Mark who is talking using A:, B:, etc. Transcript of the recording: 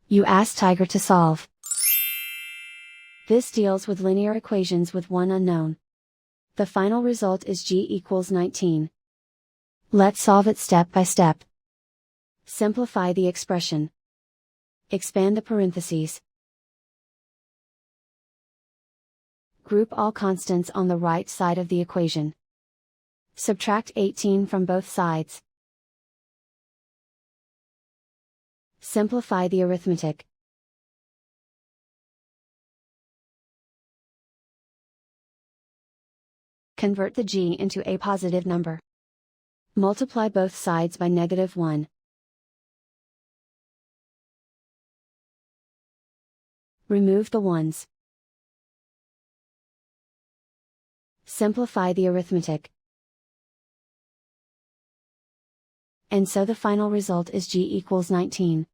A: You ask Tiger to solve. This deals with linear equations with one unknown. The final result is g=19. Let's solve it step by step. Simplify the expression. Expand the parentheses. Group all constants on the right side of the equation. Subtract 18 from both sides. Simplify the arithmetic. Convert the g into a positive number. Multiply both sides by -1. Remove the ones. Simplify the arithmetic. And so the final result is g=19.